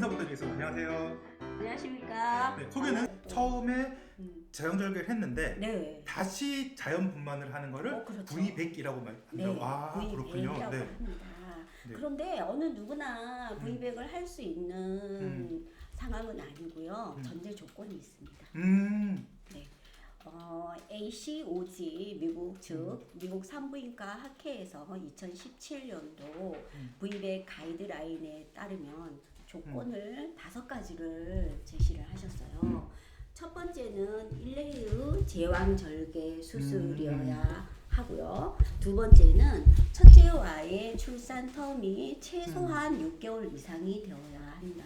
인사 부탁드리겠습니다. 안녕하세요. 안녕하십니까. 네, 소개는 처음에 자연절개를 했는데 네. 다시 자연분만을 하는 거를 그렇죠. V100이라고 말한다고. 네. 아, 그렇군요. V100이라고 네. 합니다. 네. 그런데 어느 누구나 V100을 할 수 있는 상황은 아니고요. 전제 조건이 있습니다. 네. ACOG 미국 즉 미국 산부인과 학회에서 2017년도 V100 가이드라인에 따르면 조건을 5가지를 제시를 하셨어요. 첫 번째는 일회의 제왕절개 수술이어야 하고요. 두 번째는 첫째와의 출산 텀이 최소한 6개월 이상이 되어야 한다.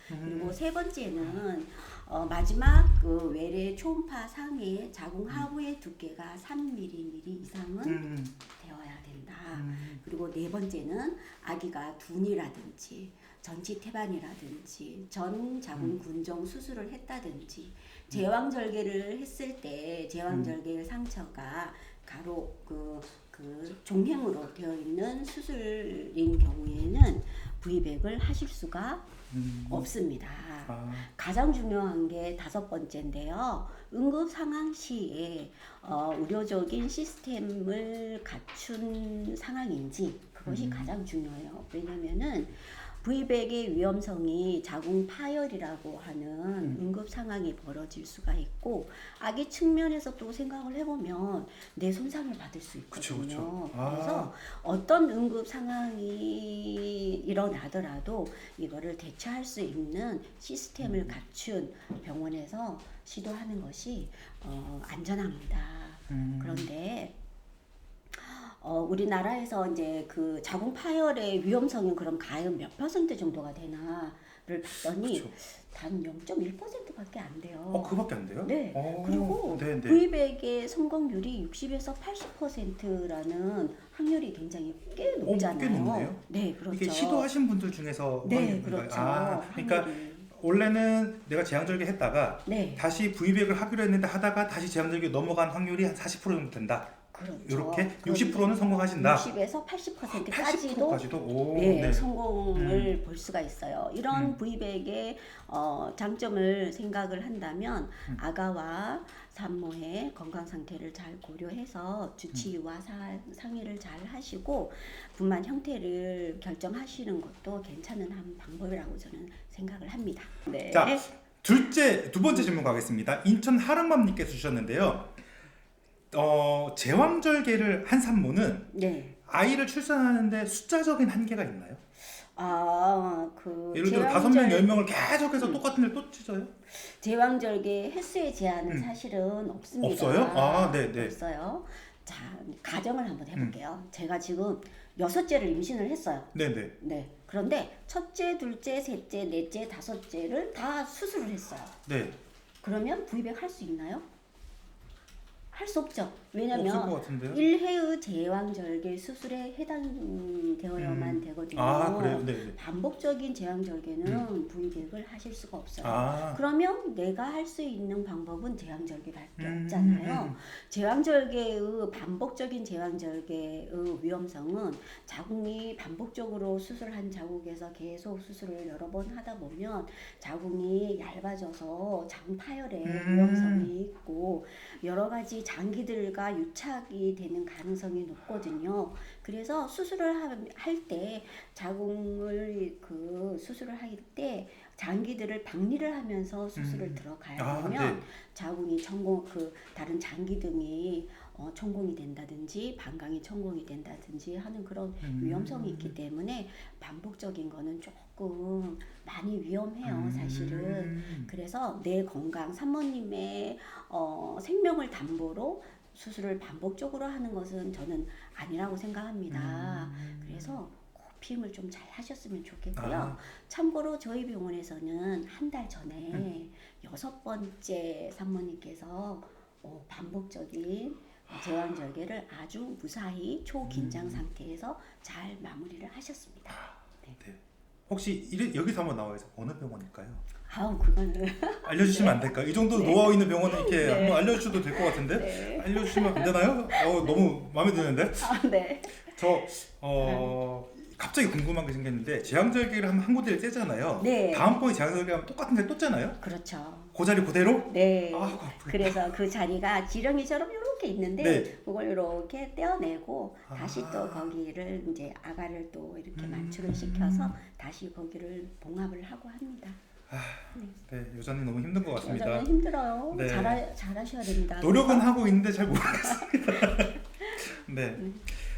그리고 세 번째는 마지막 그 외래 초음파 상의 자궁 하부의 두께가 3mm 이상은 되어야 된다. 그리고 네 번째는 아기가 둔이라든지 전치 태반이라든지 전 자궁 군종 수술을 했다든지 제왕절개를 했을 때 제왕절개 상처가 가로 그 종행으로 되어 있는 수술인 경우에는 V100을 하실 수가 없습니다. 가장 중요한 게 5번째인데요. 응급 상황 시에 의료적인 시스템을 갖춘 상황인지 그것이 가장 중요해요. 왜냐면은 V100의 위험성이 자궁 파열이라고 하는 응급 상황이 벌어질 수가 있고 아기 측면에서 또 생각을 해보면 내 손상을 받을 수 있거든요. 그쵸. 그래서 어떤 응급 상황이 일어나더라도 이거를 대처할 수 있는 시스템을 갖춘 병원에서 시도하는 것이 안전합니다. 그런데 우리나라에서 이제 그 자궁 파열의 위험성은 그럼 과연 몇 % 정도가 되나를 봤더니 그쵸. 단 0.1%밖에 안 돼요. 그거밖에 안 돼요? 네. 그리고 네. V100의 성공률이 60에서 80%라는 확률이 굉장히 꽤 높잖아요. 꽤 높네요. 네, 그렇죠. 이게 시도하신 분들 중에서 네, 그렇죠. 그러니까 확률이. 원래는 내가 제왕절개 했다가 네. 다시 V100을 하기로 했는데 하다가 다시 제왕절개 넘어간 확률이 한 40% 정도 된다. 그렇죠. 이렇게 60%는 성공하신다. 60에서 80%까지도 80%까지도 네, 성공을 볼 수가 있어요. 이런 V100의 장점을 생각을 한다면 아가와 산모의 건강 상태를 잘 고려해서 주치의와 상의를 잘 하시고 분만 형태를 결정하시는 것도 괜찮은 한 방법이라고 저는 생각을 합니다. 네. 자, 두 번째 질문 가겠습니다. 인천 하랑맘님께서 주셨는데요. 제왕절개를 한 산모는 네. 아이를 출산하는데 숫자적인 한계가 있나요? 예를 들어 5명, 10명을 계속해서 똑같은 데를 또 찢어요? 제왕절개 횟수의 제한은 사실은 없습니다. 없어요? 네. 없어요. 자, 가정을 한번 해볼게요. 제가 지금 6째를 임신을 했어요. 네네. 네. 그런데 첫째, 둘째, 셋째, 넷째, 5째를 다 수술을 했어요. 네. 그러면 V100 할 수 있나요? 할 수 없죠. 없을 왜냐면 것 같은데요? 1회의 제왕절개 수술에 해당되어야만 되거든요. 그래요? 네. 반복적인 제왕절개는 V100을 하실 수가 없어요. 그러면 내가 할 수 있는 방법은 제왕절개밖에 없잖아요. 제왕절개의 반복적인 제왕절개의 위험성은 자궁이 반복적으로 수술한 자국에서 계속 수술을 여러 번 하다 보면 자궁이 얇아져서 자궁 파열의 위험성이 있고 여러 가지 장기들과 유착이 되는 가능성이 높거든요. 그래서 수술을 할 때 자궁을 수술을 할 때 장기들을 박리를 하면서 수술을 들어가야 되면 네. 자궁이 다른 장기 등이 천공이 된다든지 방광이 천공이 된다든지 하는 그런 위험성이 있기 때문에 반복적인 거는 조금 많이 위험해요, 사실은. 그래서 내 건강, 산모님의 생명을 담보로 수술을 반복적으로 하는 것은 저는 아니라고 생각합니다. 그래서 피임을 좀 잘 하셨으면 좋겠고요. 참고로 저희 병원에서는 한 달 전에 6번째 산모님께서 반복적인 제왕절개를 아주 무사히 초긴장 상태에서 잘 마무리를 하셨습니다. 네. 혹시 여기서 한번 나와서 어느 병원일까요? 그거는 알려주시면 안 될까요? 이 정도 노하우 있는 병원은 이렇게 한번 알려주셔도 될 것 같은데? 네. 알려주시면 안 되나요? 너무 마음에 드는데? 네. 갑자기 궁금한 게 생겼는데 제왕절개를 하면 한 군데를 떼잖아요. 네. 다음번에 제왕절개 하면 똑같은 데 떴잖아요. 그렇죠. 그 자리 그대로? 네. 아, 아프겠다. 그래서 그 자리가 지렁이처럼 이렇게 있는데 네. 그걸 이렇게 떼어내고 아. 다시 또 거기를 이제 아가를 또 이렇게 만축을 시켜서 다시 거기를 봉합을 하고 합니다. 네, 여자는 너무 힘든 것 같습니다. 여자는 힘들어요. 네. 잘하셔야 됩니다. 노력은 하고 있는데 잘 모르겠습니다. 네.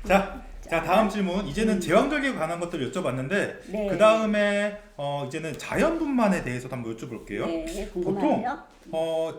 자 다음 질문. 이제는 제왕절개에 관한 것들을 여쭤봤는데 네. 그 다음에 이제는 자연분만에 대해서도 한번 여쭤볼게요. 네, 궁금하네요.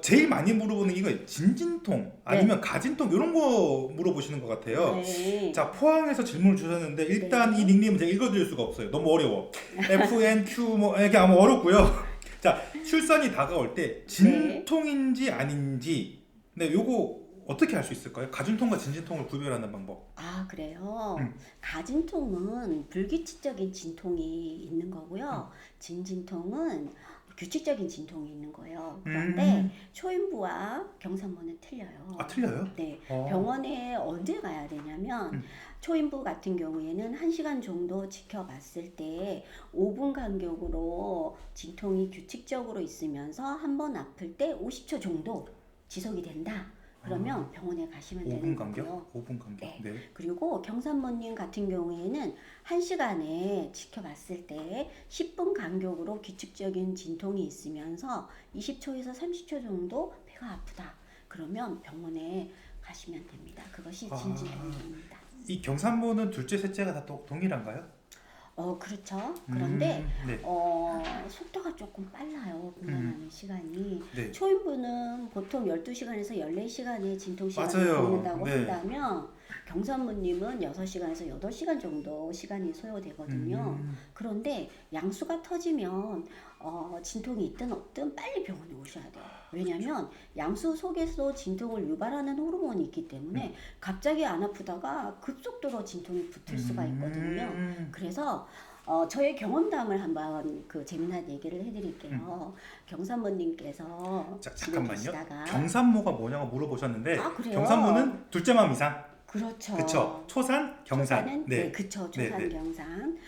제일 많이 물어보는 이거 진진통 아니면 가진통 이런 거 물어보시는 것 같아요. 네. 자 포항에서 질문을 주셨는데 일단 네. 이 닉네임은 제가 읽어드릴 수가 없어요. 너무 어려워. FNQ 뭐 이렇게 아마 어렵고요. 자 출산이 다가올 때 진통인지 아닌지 네 요거 어떻게 알 수 있을까요? 가진통과 진진통을 구별하는 방법. 아 그래요. 가진통은 불규칙적인 진통이 있는 거고요. 진진통은 규칙적인 진통이 있는 거예요. 그런데 초인부와 경산모는 틀려요. 아 틀려요? 네, 병원에 언제 가야 되냐면 초인부 같은 경우에는 1시간 정도 지켜봤을 때 5분 간격으로 진통이 규칙적으로 있으면서 한 번 아플 때 50초 정도 지속이 된다. 그러면 병원에 가시면 5분 되는 간격? 거고요. 5분 간격. 네. 네. 그리고 경산모님 같은 경우에는 1시간에 지켜봤을 때 10분 간격으로 규칙적인 진통이 있으면서 20초에서 30초 정도 배가 아프다. 그러면 병원에 가시면 됩니다. 그것이 진진통입니다. 이 경산모는 둘째, 셋째가 다 동일한가요? 그렇죠. 그런데 네. 속도가 조금 빨라요. 분만하는 시간이. 네. 초인부는 보통 12시간에서 14시간의 진통 시간을 맞아요. 갖는다고 네. 한다면 경산모님은 6시간에서 8시간 정도 시간이 소요되거든요. 그런데 양수가 터지면 진통이 있든 없든 빨리 병원에 오셔야 돼요. 왜냐하면 양수 속에서 진통을 유발하는 호르몬이 있기 때문에 갑자기 안 아프다가 급속도로 진통이 붙을 수가 있거든요. 그래서 저의 경험담을 한번 그 재미난 얘기를 해드릴게요. 경산모님께서 잠깐만요. 계시다가 경산모가 뭐냐고 물어보셨는데 아, 그래요? 경산모는 둘째맘 이상. 그렇죠. 그쵸. 초산, 경산. 초산은 네. 그쵸. 네, 초산, 네. 경산.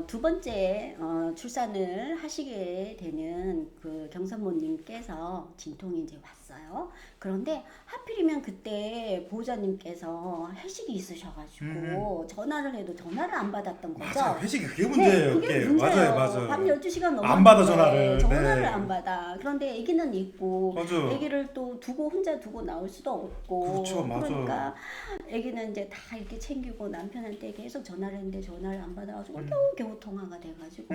두 번째 출산을 하시게 되는 그 경산모님께서 진통이 이제 왔어요. 그런데 하필이면 그때 보호자님께서 회식이 있으셔가지고 전화를 해도 전화를 안 받았던 거죠. 맞아요. 회식이 그게 문제예요. 그게 그게. 문제예요. 맞아요. 밤 12시간 넘었는데 안 받아, 전화를. 전화를 네. 안 받아. 그런데 아기는 있고 맞아요. 아기를 또 혼자 두고 나올 수도 없고 그렇죠. 맞아요. 그러니까 아기는 이제 다 이렇게 챙기고 남편한테 계속 전화를 했는데 전화를 안 받아가지고 겨우 통화가 돼가지고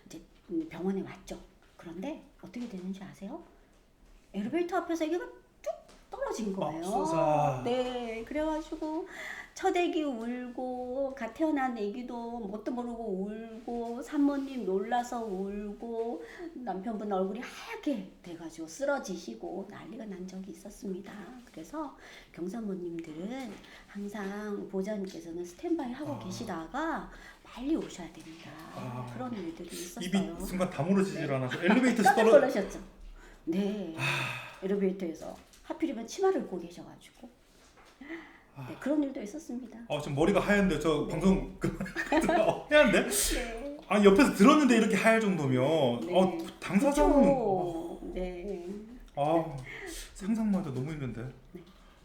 이제 병원에 왔죠. 그런데 어떻게 되는지 아세요? 엘리베이터 앞에서 아기가 쭉 떨어진 거예요. 맙소사. 네, 그래가지고 첫 아기 울고 갓 태어난 아기도 뭣도 모르고 울고 산모님 놀라서 울고 남편분 얼굴이 하얗게 돼가지고 쓰러지시고 난리가 난 적이 있었습니다. 그래서 경산모님들은 항상 보호자님께서는 스탠바이 하고 계시다가 빨리 오셔야 됩니다. 그런 일들이 있었어요. 입이 순간 다물어지질 않아서 엘리베이터에서 깜짝 떨어. 놀라셨죠? 네, 엘리베이터에서 하필이면 치마를 입고 계셔가지고 네, 그런 일도 있었습니다. 지금 머리가 하얀데 저 방송 하얀데? 네. 아니 옆에서 들었는데 이렇게 하얄 정도면 네. 당사자는 그쵸. 네. 상상만 해도 너무 힘든데. 네.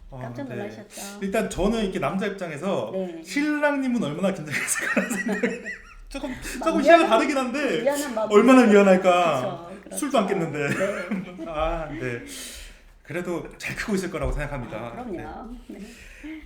깜짝 네. 놀라셨죠. 일단 저는 이렇게 남자 입장에서 네. 신랑님은 얼마나 긴장했을까라는 생각이 조금 미안한- 시야가 다르긴 한데 미안한 마음. 얼마나 미안할까. 그렇죠. 술도 안 깼는데. 네. 네. 그래도 잘 크고 있을 거라고 생각합니다. 그럼요. 네.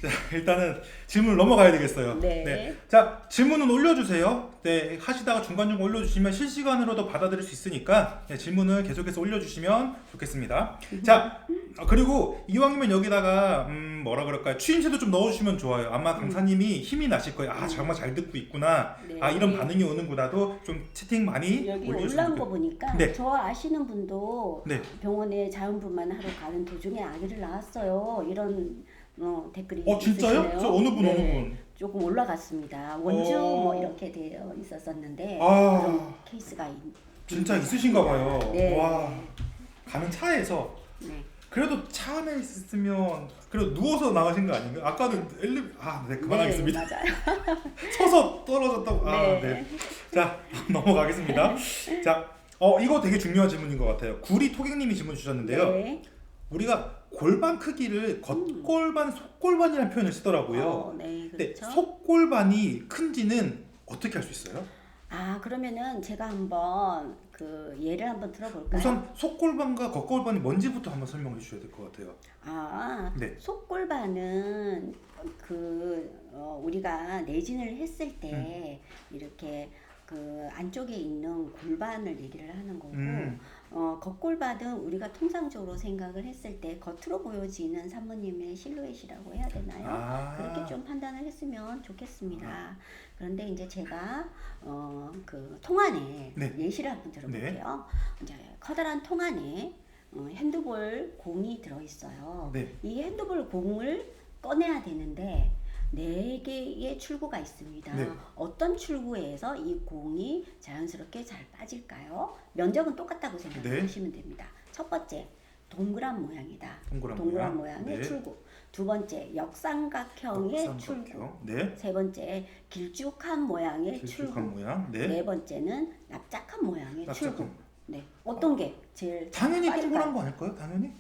자, 일단은 질문을 넘어가야 되겠어요. 네. 자, 질문은 올려주세요. 네, 하시다가 중간중간 올려주시면 실시간으로도 받아들일 수 있으니까 질문을 계속해서 올려주시면 좋겠습니다. 자, 그리고 이왕이면 여기다가 뭐라 그럴까요? 추임새도 좀 넣어주시면 좋아요. 아마 강사님이 힘이 나실 거예요. 정말 잘 듣고 있구나. 네. 이런 반응이 오는구나도 좀 채팅 많이 여기 올려주시면 올라온 거 보니까 네. 저 아시는 분도 네. 병원에 자연분만 하러 가는 도중에 아기를 낳았어요. 이런 댓글이 진짜요? 있으시네요. 저 어느 분? 조금 올라갔습니다. 원주 이렇게 되어 있었었는데 아. 그런 케이스가 진짜 있으신가 봐요. 네. 와, 가는 차에서 네. 그래도 차 안에 있으면 그래도 누워서 나가신 거 아닌가요? 아까는 네, 그만하겠습니다. 네, 맞아요. 서서 떨어졌다고. 네. 네. 자, 넘어가겠습니다. 자, 이거 되게 중요한 질문인 것 같아요. 구리 토객님이 질문 주셨는데요. 네. 우리가 골반 크기를 겉골반, 속골반이라는 표현을 쓰더라고요. 네, 근데 그렇죠. 속골반이 큰지는 어떻게 알 수 있어요? 그러면은 제가 한번 그 예를 한번 들어볼까요? 우선 속골반과 겉골반이 뭔지부터 한번 설명해 주셔야 될 것 같아요. 네. 속골반은 우리가 내진을 했을 때 이렇게 그 안쪽에 있는 골반을 얘기를 하는 거고 겉골반은 우리가 통상적으로 생각을 했을 때 겉으로 보여지는 산모님의 실루엣이라고 해야 되나요? 그렇게 좀 판단을 했으면 좋겠습니다. 그런데 이제 제가 그 통 안에 네. 예시를 한번 들어볼게요. 이제 커다란 통 안에 핸드볼 공이 들어있어요. 네. 이 핸드볼 공을 꺼내야 되는데 4개의 출구가 있습니다. 네. 어떤 출구에서 이 공이 자연스럽게 잘 빠질까요? 면적은 똑같다고 생각하시면 됩니다. 첫 번째, 동그란 모양이다. 동그란 모양의 네. 출구. 두 번째, 역삼각형의 출구. 네. 세 번째, 길쭉한 모양의 출구. 모양. 네 번째는 납작한 모양의 출구. 납작한. 네, 어떤 게 제일 당연히 빠질까요? 동그란 거 아닐까요? 당연히?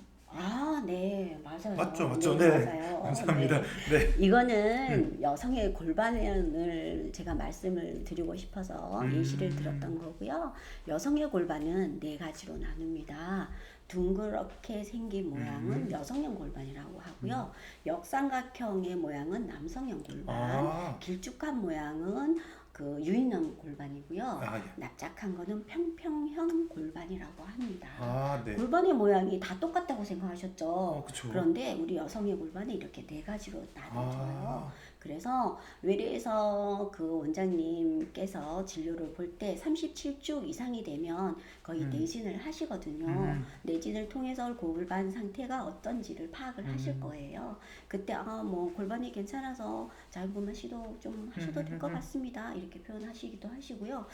네, 맞아요. 맞죠. 네, 네. 맞아요. 감사합니다. 네. 이거는 여성의 골반을 제가 말씀을 드리고 싶어서 예시를 들었던 거고요. 여성의 골반은 4가지로 나눕니다. 둥그렇게 생긴 모양은 여성형 골반이라고 하고요. 역삼각형의 모양은 남성형 골반, 길쭉한 모양은 그 유인형 골반이고요. 예. 납작한 거는 평평형 골반이라고 합니다. 네. 골반의 모양이 다 똑같다고 생각하셨죠? 그쵸. 그런데 우리 여성의 골반은 이렇게 4가지로 나눠져요. 그래서 외래에서 그 원장님께서 진료를 볼 때 37주 이상이 되면 거의 내진을 하시거든요. 내진을 통해서 골반 상태가 어떤지를 파악을 하실 거예요. 그때 뭐 골반이 괜찮아서 자연분만 시도 좀 하셔도 될 것 같습니다. 이렇게 표현하시기도 하시고요.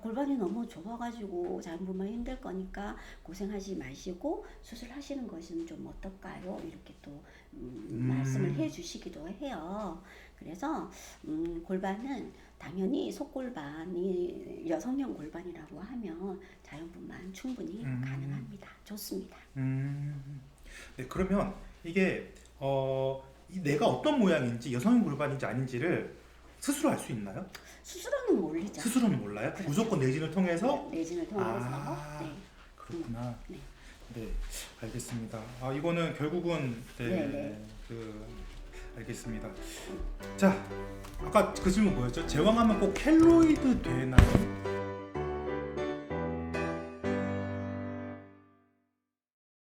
골반이 너무 좁아가지고 자연분만 힘들 거니까 고생하지 마시고 수술하시는 것은 좀 어떨까요? 이렇게 또 말씀을 해주시기도 해요. 그래서 골반은 당연히 속골반이 여성형 골반이라고 하면 자연분만 충분히 가능합니다. 좋습니다. 네, 그러면 이게 내가 어떤 모양인지 여성형 골반인지 아닌지를 스스로 알 수 있나요? 스스로는 모르죠. 스스로는 몰라요? 그렇죠. 무조건 내진을 통해서? 내진을 통해서. 네. 그렇구나. 네. 네, 알겠습니다. 이거는 결국은 알겠습니다. 자, 아까 그 질문 뭐였죠? 제왕하면 꼭 켈로이드 되나요?